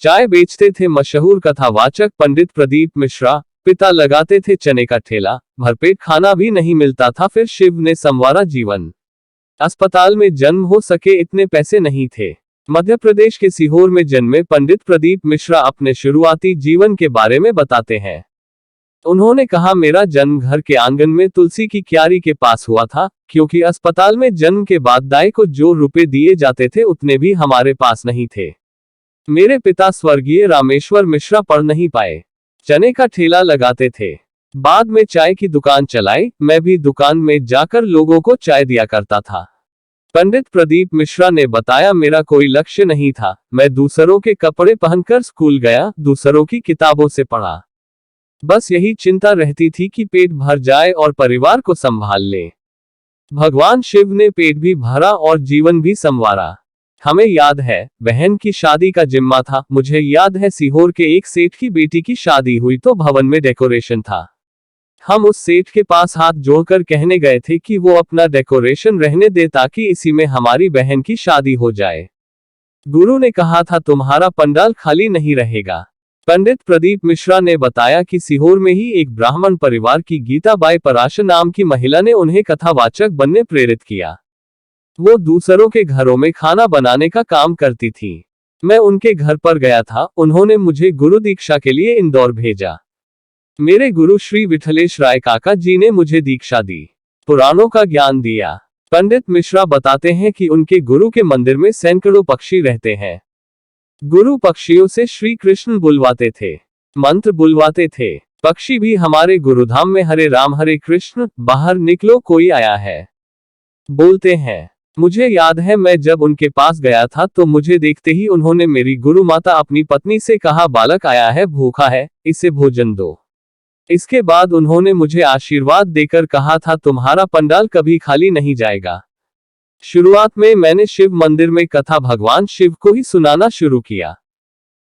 चाय बेचते थे मशहूर कथावाचक पंडित प्रदीप मिश्रा। पिता लगाते थे चने का ठेला। भरपेट खाना भी नहीं मिलता था, फिर शिव ने संवारा जीवन। अस्पताल में जन्म हो सके इतने पैसे नहीं थे। मध्य प्रदेश के सीहोर में जन्मे पंडित प्रदीप मिश्रा अपने शुरुआती जीवन के बारे में बताते हैं। उन्होंने कहा, मेरा जन्म घर के आंगन में तुलसी की क्यारी के पास हुआ था, क्योंकि अस्पताल में जन्म के बाद दाई को जो रुपए दिए जाते थे उतने भी हमारे पास नहीं थे। मेरे पिता स्वर्गीय रामेश्वर मिश्रा पढ़ नहीं पाए, चने का ठेला लगाते थे। बाद में चाय की दुकान चलाई। मैं भी दुकान में जाकर लोगों को चाय दिया करता था। पंडित प्रदीप मिश्रा ने बताया, मेरा कोई लक्ष्य नहीं था। मैं दूसरों के कपड़े पहनकर स्कूल गया, दूसरों की किताबों से पढ़ा। बस यही चिंता रहती थी कि पेट भर जाए और परिवार को संभाल ले। भगवान शिव ने पेट भी भरा और जीवन भी संवारा। हमें याद है, बहन की शादी का जिम्मा था। मुझे याद है, सीहोर के एक सेठ की बेटी की शादी हुई तो भवन में डेकोरेशन था। हम उस सेठ के पास हाथ जोड़कर कहने गए थे कि वो अपना डेकोरेशन रहने दे ताकि इसी में हमारी बहन की शादी हो जाए। गुरु ने कहा था, तुम्हारा पंडाल खाली नहीं रहेगा। पंडित प्रदीप मिश्रा ने बताया कि सीहोर में ही एक ब्राह्मण परिवार की गीताबाई पराशर नाम की महिला ने उन्हें कथावाचक बनने प्रेरित किया। वो दूसरों के घरों में खाना बनाने का काम करती थी। मैं उनके घर पर गया था। उन्होंने मुझे गुरु दीक्षा के लिए इंदौर भेजा। मेरे गुरु श्री विठलेश राय काका जी ने मुझे दीक्षा दी, पुराणों का ज्ञान दिया। पंडित मिश्रा बताते हैं कि उनके गुरु के मंदिर में सैकड़ों पक्षी रहते हैं। गुरु पक्षियों से श्री कृष्ण बुलवाते थे, मंत्र बुलवाते थे। पक्षी भी हमारे गुरुधाम में हरे राम हरे कृष्ण, बाहर निकलो कोई आया है बोलते हैं। मुझे याद है, मैं जब उनके पास गया था तो मुझे देखते ही उन्होंने मेरी गुरु माता अपनी पत्नी से कहा, बालक आया है, भूखा है, इसे भोजन दो। इसके बाद उन्होंने मुझे आशीर्वाद देकर कहा था, तुम्हारा पंडाल कभी खाली नहीं जाएगा। शुरुआत में मैंने शिव मंदिर में कथा भगवान शिव को ही सुनाना शुरू किया।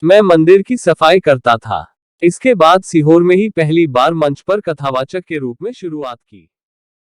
मैं मंदिर की सफाई करता था। इसके बाद सीहोर में ही पहली बार मंच पर कथावाचक के रूप में शुरुआत की।